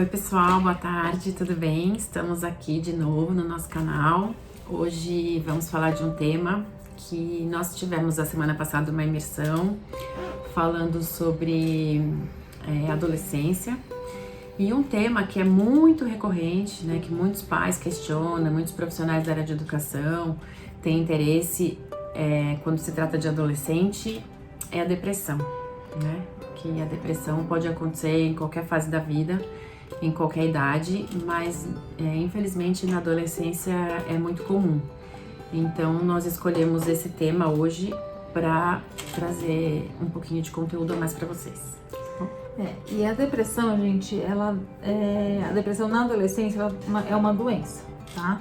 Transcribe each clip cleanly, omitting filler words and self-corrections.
Oi pessoal, boa tarde, tudo bem? Estamos aqui de novo no nosso canal. Hoje vamos falar de um tema que nós tivemos a semana passada uma imersão falando sobre adolescência, e um tema que é muito recorrente, né, que muitos pais questionam, muitos profissionais da área de educação têm interesse quando se trata de adolescente, é a depressão, né? Que a depressão pode acontecer em qualquer fase da vida, em qualquer idade, mas infelizmente na adolescência é muito comum. Então nós escolhemos esse tema hoje para trazer um pouquinho de conteúdo a mais para vocês. E a depressão, gente, a depressão na adolescência é uma doença, tá?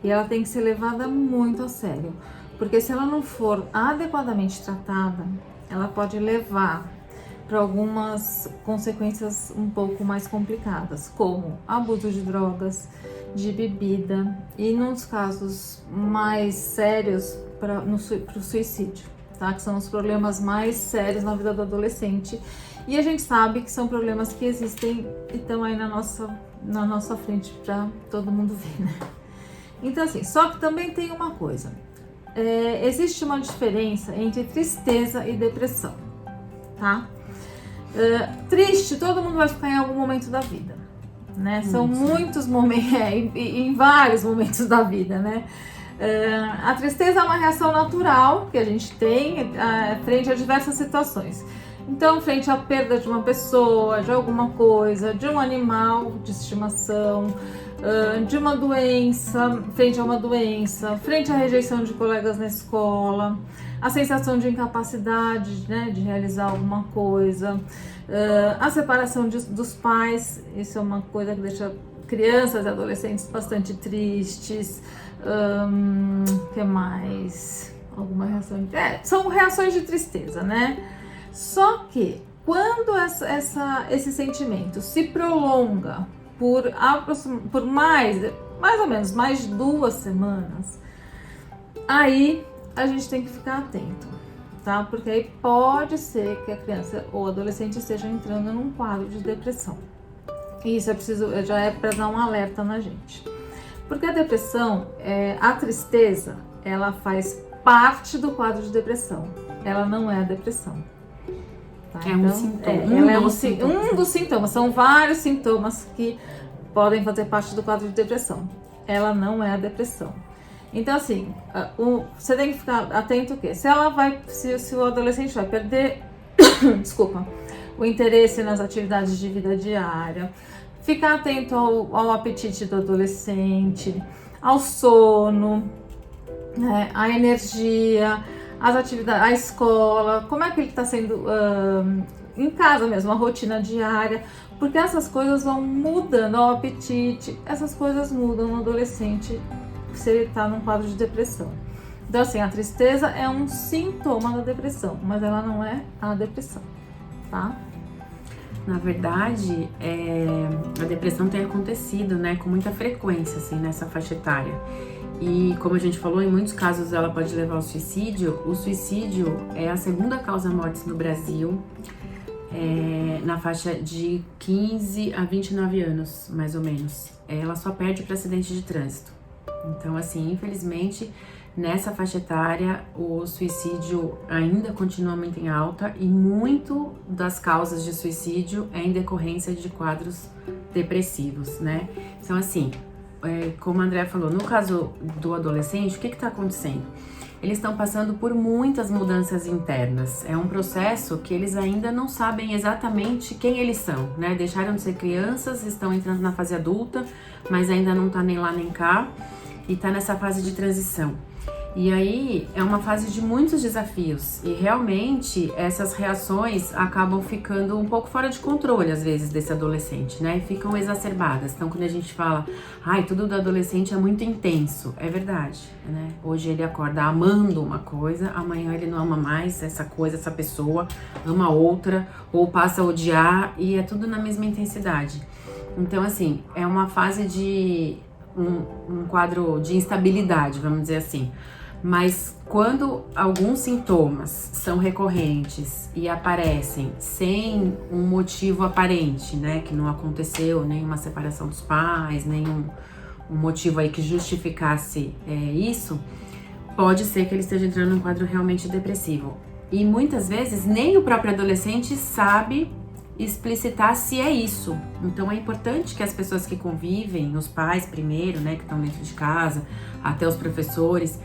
E ela tem que ser levada muito a sério, porque se ela não for adequadamente tratada, ela pode levar para algumas consequências um pouco mais complicadas, como abuso de drogas, de bebida e, nos casos mais sérios, para o suicídio, tá? Que são os problemas mais sérios na vida do adolescente. E a gente sabe que são problemas que existem e estão aí na nossa frente para todo mundo ver, né? Então, assim, só que também tem uma coisa. Existe uma diferença entre tristeza e depressão, tá? Triste, todo mundo vai ficar em algum momento da vida, né? São muitos momentos, em vários momentos da vida, né? A tristeza é uma reação natural que a gente tem frente a diversas situações. Então, frente à perda de uma pessoa, de alguma coisa, de um animal de estimação, de uma doença, frente a uma doença, frente à rejeição de colegas na escola, a sensação de incapacidade, né, de realizar alguma coisa, a separação dos pais, isso é uma coisa que deixa crianças e adolescentes bastante tristes. Que mais? Alguma reação? São reações de tristeza, né? Só que quando esse sentimento se prolonga por mais ou menos mais de 2 semanas, aí a gente tem que ficar atento, tá? Porque aí pode ser que a criança ou adolescente esteja entrando num quadro de depressão. E isso já é para dar um alerta na gente. Porque a depressão, a tristeza, ela faz parte do quadro de depressão. Ela não é a depressão. Tá? É um sintoma. Ela é um dos sintomas. São vários sintomas que podem fazer parte do quadro de depressão. Ela não é a depressão. Então, assim, você tem que ficar atento o quê? Se o adolescente vai perder, desculpa, o interesse nas atividades de vida diária, ficar atento ao apetite do adolescente, ao sono, à energia, às atividades, à escola, como é que ele está sendo em casa mesmo, a rotina diária, porque essas coisas vão mudando, ao apetite, essas coisas mudam no adolescente se ele está num quadro de depressão. Então, assim, a tristeza é um sintoma da depressão, mas ela não é a depressão, tá? Na verdade, a depressão tem acontecido, né, com muita frequência, assim, nessa faixa etária. E como a gente falou, em muitos casos ela pode levar ao suicídio. O suicídio é a segunda causa mortes no Brasil, na faixa de 15 a 29 anos, mais ou menos. Ela só perde para acidente de trânsito. Então, assim, infelizmente, nessa faixa etária, o suicídio ainda continua muito em alta e muito das causas de suicídio é em decorrência de quadros depressivos, né? Então, assim, como a Andrea falou, no caso do adolescente, o que está acontecendo? Eles estão passando por muitas mudanças internas. É um processo que eles ainda não sabem exatamente quem eles são, né? Deixaram de ser crianças, estão entrando na fase adulta, mas ainda não tá nem lá nem cá. E tá nessa fase de transição. E aí é uma fase de muitos desafios e realmente essas reações acabam ficando um pouco fora de controle às vezes desse adolescente, né? E ficam exacerbadas. Então quando a gente fala, tudo do adolescente é muito intenso, é verdade, né? Hoje ele acorda amando uma coisa, amanhã ele não ama mais essa coisa, essa pessoa, ama outra, ou passa a odiar, e é tudo na mesma intensidade. Então, assim, é uma fase de um quadro de instabilidade, vamos dizer assim. Mas quando alguns sintomas são recorrentes e aparecem sem um motivo aparente, né? Que não aconteceu nenhuma separação dos pais, nenhum um motivo aí que justificasse isso, pode ser que ele esteja entrando num quadro realmente depressivo. E muitas vezes nem o próprio adolescente sabe explicitar se é isso. Então é importante que as pessoas que convivem, os pais primeiro, né, que estão dentro de casa, até os professores,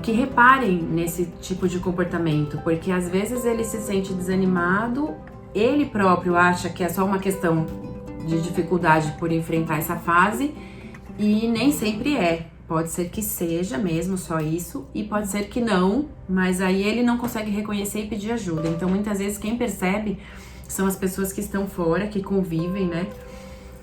que reparem nesse tipo de comportamento, porque às vezes ele se sente desanimado, ele próprio acha que é só uma questão de dificuldade por enfrentar essa fase e nem sempre é. Pode ser que seja mesmo só isso e pode ser que não, mas aí ele não consegue reconhecer e pedir ajuda. Então muitas vezes quem percebe são as pessoas que estão fora, que convivem, né?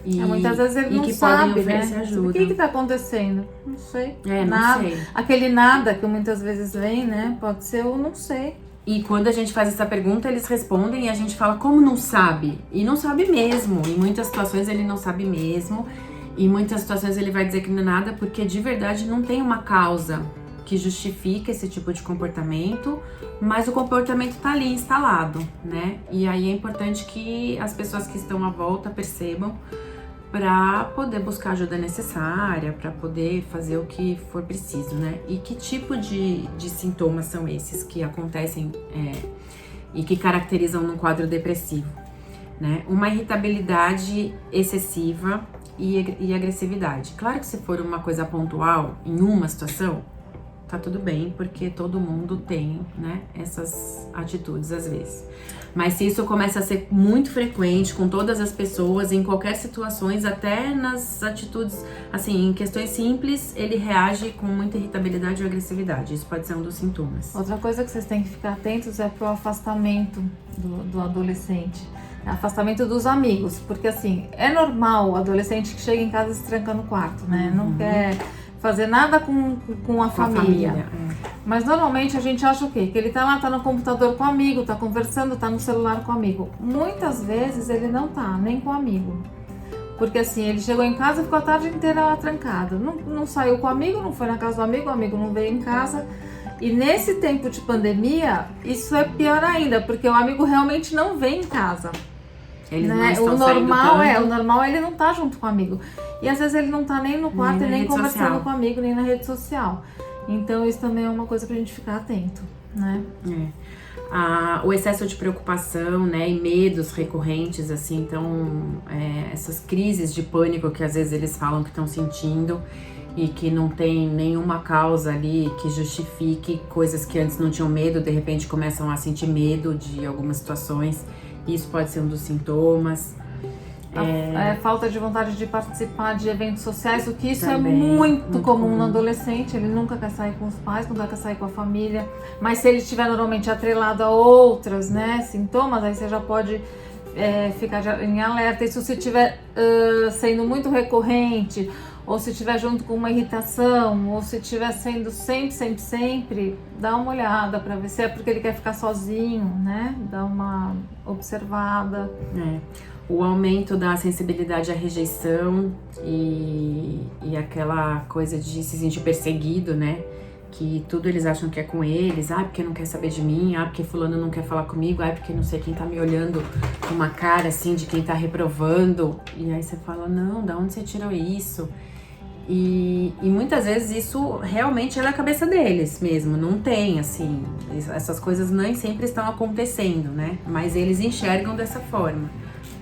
E muitas vezes ele não que sabe, podem oferecer né? ajuda. O que tá acontecendo? Não sei. Não nada. sei. Aquele nada que muitas vezes vem, né? Pode ser ou não sei. E quando a gente faz essa pergunta, eles respondem e a gente fala, como não sabe? E não sabe mesmo. Em muitas situações ele não sabe mesmo. Em muitas situações ele vai dizer que não é nada, porque de verdade não tem uma causa que justifica esse tipo de comportamento, mas o comportamento tá ali instalado, né? E aí é importante que as pessoas que estão à volta percebam para poder buscar a ajuda necessária, para poder fazer o que for preciso, né? E que tipo de sintomas são esses que acontecem e que caracterizam num quadro depressivo, né? Uma irritabilidade excessiva e agressividade. Claro que se for uma coisa pontual, em uma situação, tá tudo bem, porque todo mundo tem, né, essas atitudes às vezes. Mas se isso começa a ser muito frequente com todas as pessoas, em qualquer situações, até nas atitudes, assim, em questões simples, ele reage com muita irritabilidade ou agressividade. Isso pode ser um dos sintomas. Outra coisa que vocês têm que ficar atentos é pro afastamento do adolescente. Afastamento dos amigos, porque assim, é normal o adolescente que chega em casa e se tranca no quarto, né? Não quer fazer nada com a família. Mas normalmente a gente acha o quê? Que ele tá lá, tá no computador com o amigo, tá conversando, tá no celular com o amigo. Muitas vezes ele não tá, nem com o amigo. Porque assim, ele chegou em casa e ficou a tarde inteira lá trancado. Não saiu com o amigo, não foi na casa do amigo, o amigo não veio em casa. E nesse tempo de pandemia, isso é pior ainda, porque o amigo realmente não vem em casa. Eles né? não estão O normal saindo o normal ele não tá junto com o amigo. E às vezes ele não tá nem no quarto Nem e na nem rede conversando social. com o amigo, nem na rede social. Então isso também é uma coisa pra gente ficar atento, né? O excesso de preocupação, né, e medos recorrentes, assim, então essas crises de pânico que às vezes eles falam que estão sentindo e que não tem nenhuma causa ali que justifique coisas que antes não tinham medo, de repente começam a sentir medo de algumas situações. Isso pode ser um dos sintomas. Falta de vontade de participar de eventos sociais, o que isso Também, é muito comum no comum. adolescente. Ele nunca quer sair com os pais, nunca quer sair com a família. Mas se ele estiver normalmente atrelado a outras, né, sintomas, aí você já pode ficar em alerta. E se você estiver sendo muito recorrente, ou se estiver junto com uma irritação, ou se estiver sendo sempre, dá uma olhada para ver se é porque ele quer ficar sozinho, né? Dá uma observada. O aumento da sensibilidade à rejeição e aquela coisa de se sentir perseguido, né? Que tudo eles acham que é com eles. Porque não quer saber de mim. Porque fulano não quer falar comigo. Porque não sei quem tá me olhando com uma cara assim de quem tá reprovando. E aí você fala, não, da onde você tirou isso? E muitas vezes isso realmente é da cabeça deles mesmo, não tem, assim, essas coisas nem sempre estão acontecendo, né? Mas eles enxergam dessa forma,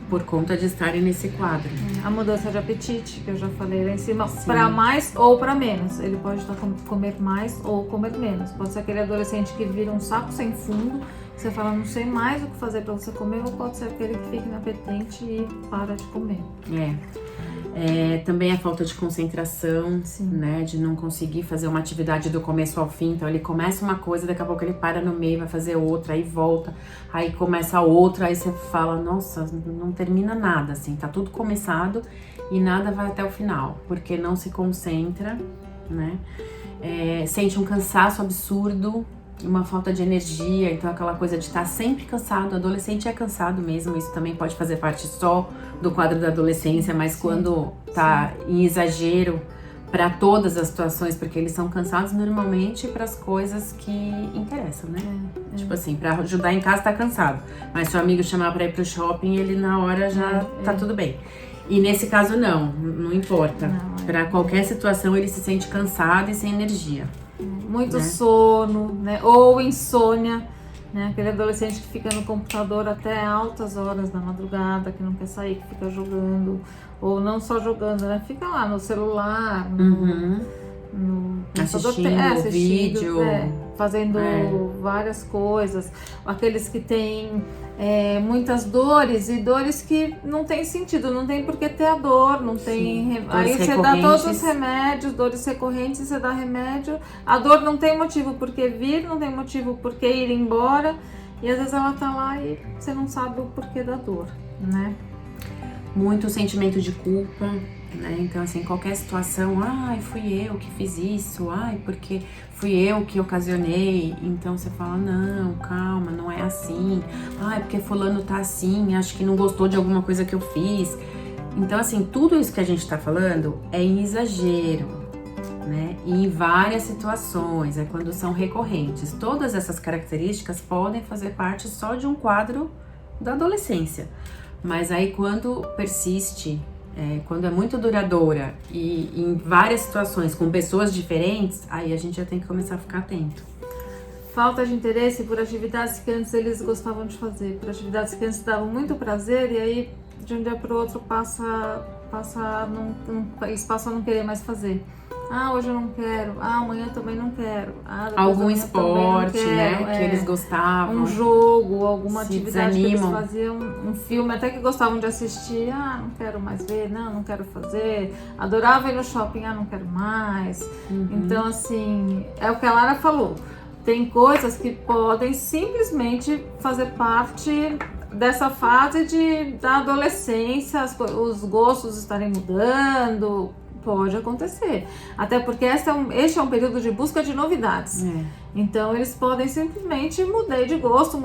por conta de estarem nesse quadro. A mudança de apetite, que eu já falei lá em cima, para mais ou para menos. Ele pode comer mais ou comer menos. Pode ser aquele adolescente que vira um saco sem fundo, que você fala, não sei mais o que fazer para você comer, ou pode ser aquele que fica inapetente e para de comer. Também a falta de concentração, Sim. né, de não conseguir fazer uma atividade do começo ao fim. Então ele começa uma coisa, daqui a pouco ele para no meio, vai fazer outra, aí volta, aí começa outra, aí você fala, nossa, não termina nada, assim, tá tudo começado e nada vai até o final, porque não se concentra, né, sente um cansaço absurdo, uma falta de energia, então aquela coisa de estar sempre cansado. O adolescente é cansado mesmo, isso também pode fazer parte só do quadro da adolescência, mas quando tá em exagero para todas as situações, porque eles são cansados normalmente para as coisas que interessam, né? Tipo assim, para ajudar em casa tá cansado, mas se o amigo chamar para ir pro shopping, ele na hora já tá tudo bem. E nesse caso não importa. Para qualquer situação ele se sente cansado e sem energia. Muito sono, né? Ou insônia, né? Aquele adolescente que fica no computador até altas horas da madrugada, que não quer sair, que fica jogando, ou não só jogando, né? Fica lá no celular, no assistindo vídeo, fazendo várias coisas. Aqueles que têm muitas dores e dores que não tem sentido, não tem por que ter a dor, não tem. Aí você dá todos os remédios, dores recorrentes, você dá remédio. A dor não tem motivo por que vir, não tem motivo por que ir embora, e às vezes ela tá lá e você não sabe o porquê da dor, né? Muito sentimento de culpa, né? Então, assim, qualquer situação, ai, fui eu que fiz isso, ai, porque fui eu que ocasionei. Então você fala, não, calma, não é assim. Ai, porque fulano tá assim, acho que não gostou de alguma coisa que eu fiz. Então, assim, tudo isso que a gente tá falando é em exagero, né? E em várias situações, é quando são recorrentes. Todas essas características podem fazer parte só de um quadro da adolescência. Mas aí quando persiste, quando é muito duradoura e em várias situações com pessoas diferentes, aí a gente já tem que começar a ficar atento. Falta de interesse por atividades que antes eles gostavam de fazer, por atividades que antes davam muito prazer, e aí de um dia para o outro eles passam a não querer mais fazer. Ah, hoje eu não quero. Ah, amanhã também não quero. Ah, algum esporte, né, que eles gostavam. Um jogo, alguma atividade desanimam. que eles faziam, um filme até que gostavam de assistir. Ah, não quero mais ver, não quero fazer. Adorava ir no shopping, não quero mais. Então, assim, é o que a Lara falou. Tem coisas que podem simplesmente fazer parte dessa fase da adolescência, os gostos estarem mudando. Pode acontecer, até porque este é um período de busca de novidades. Então eles podem simplesmente mudei de gosto,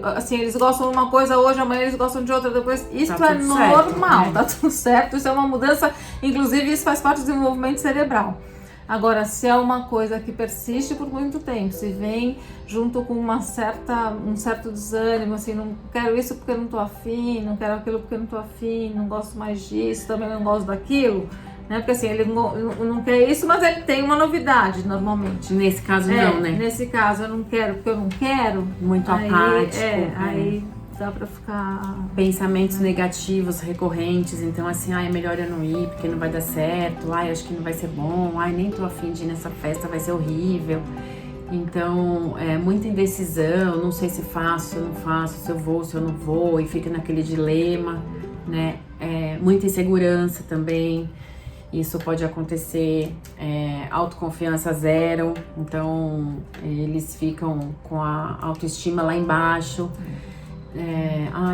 assim, eles gostam de uma coisa hoje, amanhã eles gostam de outra depois. Isso é normal, certo, tá tudo certo, isso é uma mudança, inclusive isso faz parte do desenvolvimento cerebral. Agora, se é uma coisa que persiste por muito tempo, se vem junto com um certo desânimo, assim, não quero isso porque eu não tô afim, não quero aquilo porque eu não tô afim, não gosto mais disso, também não gosto daquilo, né? Porque assim, ele não quer isso, mas ele tem uma novidade, normalmente. Nesse caso não, né? Nesse caso eu não quero porque eu não quero. Muito apático. Aí dá pra ficar... Pensamentos negativos recorrentes, então assim, é melhor eu não ir porque não vai dar certo, acho que não vai ser bom, nem tô afim de ir nessa festa, vai ser horrível. Então, muita indecisão, não sei se faço, se eu não faço, se eu vou, se eu não vou, e fica naquele dilema, né? Muita insegurança também, isso pode acontecer, autoconfiança zero, então eles ficam com a autoestima lá embaixo.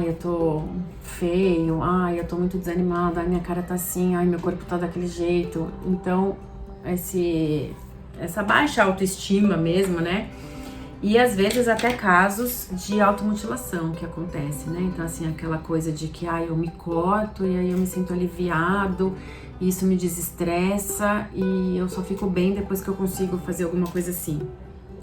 Eu tô feio, eu tô muito desanimada, minha cara tá assim, meu corpo tá daquele jeito. Então, essa baixa autoestima mesmo, né? E às vezes até casos de automutilação que acontece, né? Então, assim, aquela coisa de que, eu me corto e aí eu me sinto aliviado, isso me desestressa e eu só fico bem depois que eu consigo fazer alguma coisa assim.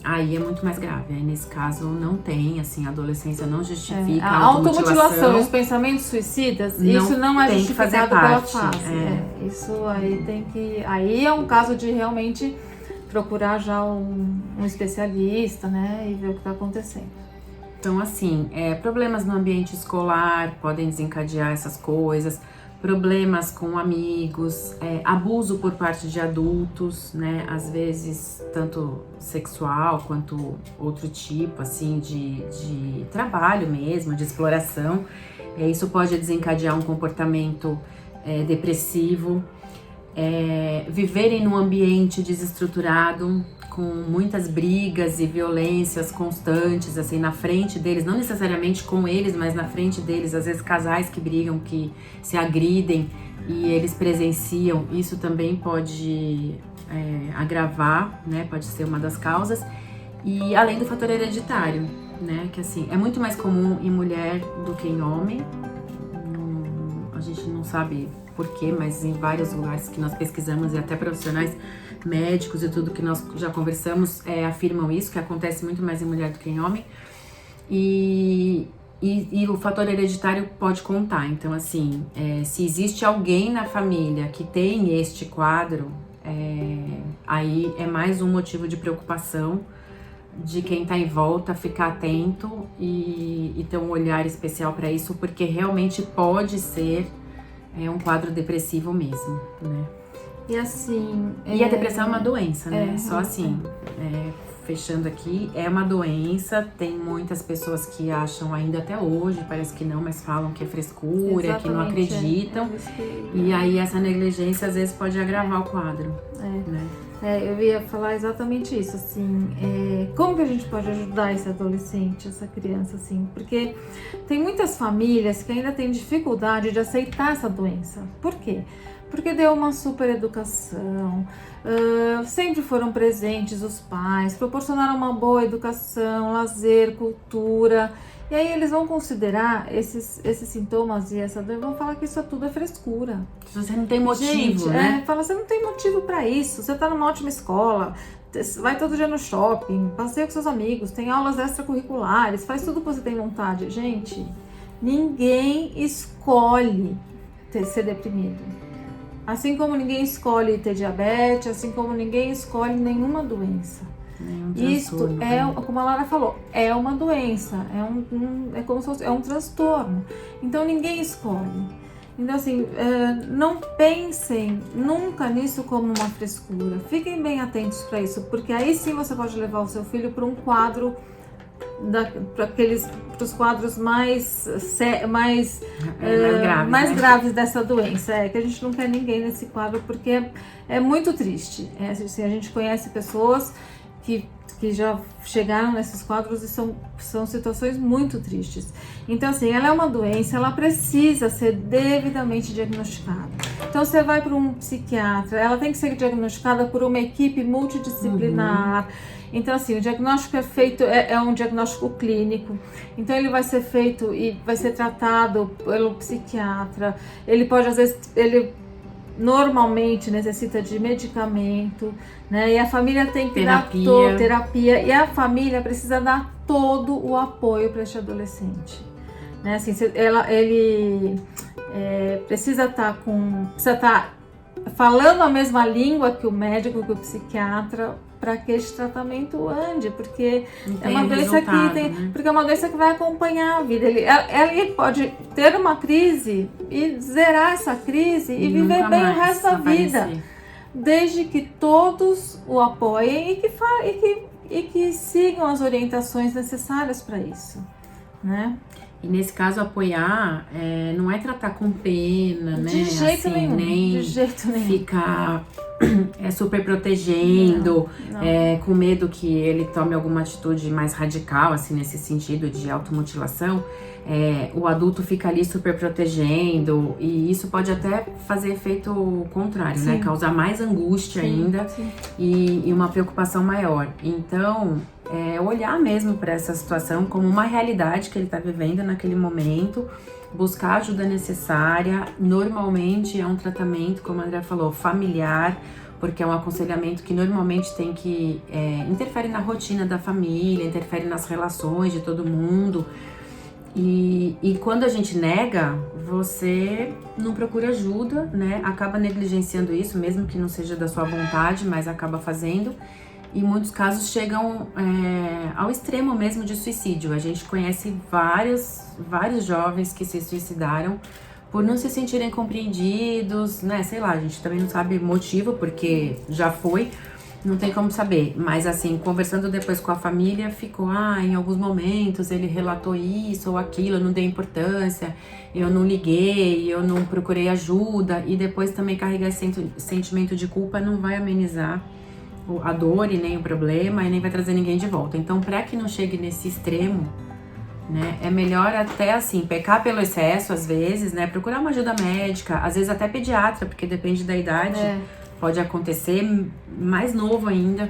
Aí é muito mais grave, aí nesse caso não tem, assim, a adolescência não justifica a automutilação. Os pensamentos suicidas, isso não é justificado pela fase. Isso aí tem que... Aí é um caso de realmente procurar já um especialista, né, e ver o que está acontecendo. Então, assim, problemas no ambiente escolar podem desencadear essas coisas, problemas com amigos, abuso por parte de adultos, né? Às vezes tanto sexual quanto outro tipo, assim, de trabalho mesmo, de exploração. Isso pode desencadear um comportamento depressivo. Viverem num ambiente desestruturado, com muitas brigas e violências constantes, assim, na frente deles, não necessariamente com eles, mas na frente deles, às vezes casais que brigam, que se agridem e eles presenciam, isso também pode agravar, né, pode ser uma das causas, e além do fator hereditário, né, que assim, é muito mais comum em mulher do que em homem, a gente não sabe porquê, mas em vários lugares que nós pesquisamos e até profissionais médicos e tudo que nós já conversamos afirmam isso, que acontece muito mais em mulher do que em homem. E o fator hereditário pode contar. Então, assim, se existe alguém na família que tem este quadro, aí é mais um motivo de preocupação de quem tá em volta ficar atento e ter um olhar especial para isso, porque realmente pode ser um quadro depressivo mesmo, né? E assim... E a depressão é uma doença, né? Só assim, fechando aqui, é uma doença, tem muitas pessoas que acham ainda até hoje, parece que não, mas falam que é frescura, exatamente, que não acreditam. E aí essa negligência às vezes pode agravar o quadro, né? Eu ia falar exatamente isso, assim, como que a gente pode ajudar esse adolescente, essa criança, assim, porque tem muitas famílias que ainda têm dificuldade de aceitar essa doença. Por quê? Porque deu uma super educação, sempre foram presentes os pais, proporcionaram uma boa educação, lazer, cultura, e aí eles vão considerar esses sintomas e essa doença, vão falar que isso tudo é frescura. Você não tem motivo, né? Fala, você não tem motivo para isso, você tá numa ótima escola, vai todo dia no shopping, passeia com seus amigos, tem aulas extracurriculares, faz tudo que você tem vontade. Gente, ninguém escolhe ser deprimido. Assim como ninguém escolhe ter diabetes, assim como ninguém escolhe nenhuma doença. Isto como a Lara falou, é uma doença, é como se fosse, é um transtorno. Então ninguém escolhe. Então assim, não pensem nunca nisso como uma frescura. Fiquem bem atentos para isso, porque aí sim você pode levar o seu filho para um quadro, para os quadros mais graves, mais graves dessa doença. Que a gente não quer ninguém nesse quadro, porque é muito triste. Assim, a gente conhece pessoas que já chegaram nesses quadros e são situações muito tristes. Então, assim, ela é uma doença, ela precisa ser devidamente diagnosticada. Então, você vai para um psiquiatra, ela tem que ser diagnosticada por uma equipe multidisciplinar. Então, assim, o diagnóstico é feito, é um diagnóstico clínico. Então, ele vai ser feito e vai ser tratado pelo psiquiatra. Ele pode, às vezes, normalmente necessita de medicamento, né? E a família tem que dar terapia. E a família precisa dar todo o apoio para este adolescente, né? Assim, ele precisa estar falando a mesma língua que o médico, que o psiquiatra, para que este tratamento ande, porque é uma doença porque é uma doença que vai acompanhar a vida. Ele pode ter uma crise e zerar essa crise e viver bem o resto da vida, desde que todos o apoiem e que sigam as orientações necessárias para isso, né? E nesse caso, apoiar não é tratar com pena, né? De jeito nenhum. Nem de jeito nenhum. Ficar super protegendo, não. Com medo que ele tome alguma atitude mais radical, assim, nesse sentido de automutilação. O adulto fica ali super protegendo e isso pode até fazer efeito contrário, né? Causar mais angústia ainda e uma preocupação maior. Então, olhar mesmo para essa situação como uma realidade que ele está vivendo naquele momento, buscar a ajuda necessária. Normalmente é um tratamento, como a Andrea falou, familiar, porque é um aconselhamento que normalmente tem que interfere na rotina da família, interfere nas relações de todo mundo. E quando a gente nega, você não procura ajuda, né? Acaba negligenciando isso, mesmo que não seja da sua vontade, mas acaba fazendo. E muitos casos chegam ao extremo mesmo de suicídio. A gente conhece vários jovens que se suicidaram por não se sentirem compreendidos, né? Sei lá, a gente também não sabe o motivo, porque já foi, não tem como saber. Mas assim, conversando depois com a família, ficou, em alguns momentos ele relatou isso ou aquilo, eu não dei importância, eu não liguei, eu não procurei ajuda. E depois também carregar esse sentimento de culpa não vai amenizar a dor e nem o problema e nem vai trazer ninguém de volta. Então, para que não chegue nesse extremo, né, é melhor até assim, pecar pelo excesso às vezes, né, procurar uma ajuda médica, às vezes até pediatra, porque depende da idade, pode acontecer, mais novo ainda,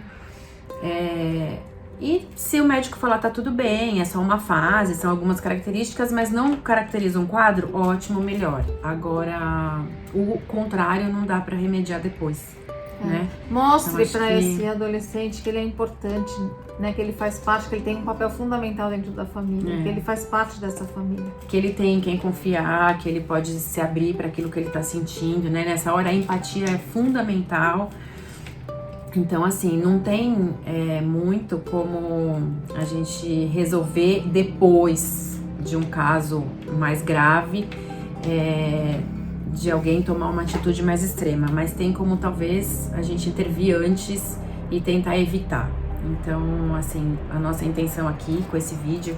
E se o médico falar tá tudo bem, é só uma fase, são algumas características, mas não caracteriza um quadro, ótimo, melhor. Agora, o contrário não dá pra remediar depois, né? Mostre Então, para acho que- esse adolescente que ele é importante, né? Que ele faz parte, que ele tem um papel fundamental dentro da família, que ele faz parte dessa família. Que ele tem quem confiar, que ele pode se abrir para aquilo que ele tá sentindo, né? Nessa hora a empatia é fundamental. Então, assim, não tem muito como a gente resolver depois de um caso mais grave, de alguém tomar uma atitude mais extrema, mas tem como talvez a gente intervir antes e tentar evitar. Então, assim, a nossa intenção aqui com esse vídeo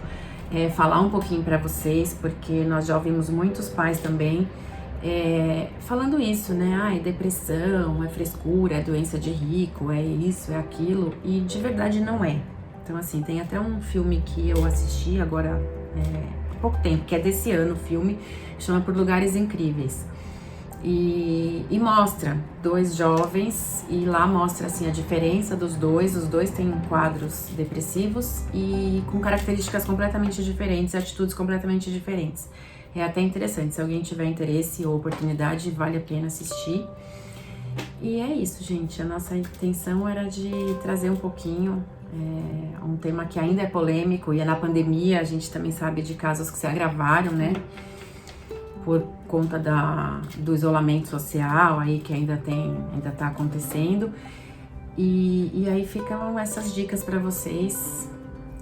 é falar um pouquinho para vocês, porque nós já ouvimos muitos pais também falando isso, né? Ah, é depressão, é frescura, é doença de rico, é isso, é aquilo, e de verdade não é. Então, assim, tem até um filme que eu assisti agora há pouco tempo, que é desse ano o filme, chama Por Lugares Incríveis. E mostra dois jovens, e lá mostra assim a diferença dos dois. Os dois têm quadros depressivos e com características completamente diferentes, atitudes completamente diferentes. É até interessante, se alguém tiver interesse ou oportunidade, vale a pena assistir. E é isso, gente. A nossa intenção era de trazer um pouquinho, um tema que ainda é polêmico, e na pandemia a gente também sabe de casos que se agravaram, né? Por conta do isolamento social aí que ainda tá acontecendo. E aí ficam essas dicas para vocês.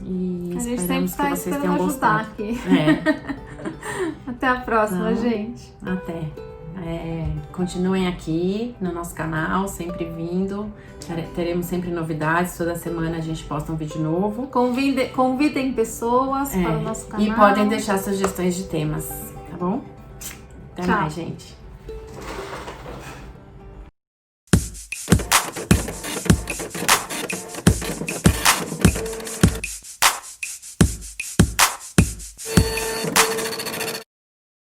E A gente sempre esperamos que está vocês esperando tenham ajudar gostado. aqui. É. Até a próxima, Então, gente. Até. Continuem aqui no nosso canal, sempre vindo. Teremos sempre novidades. Toda semana a gente posta um vídeo novo. Convidem pessoas para o nosso canal. E podem deixar sugestões de temas, tá bom? Até Tchau. mais, gente.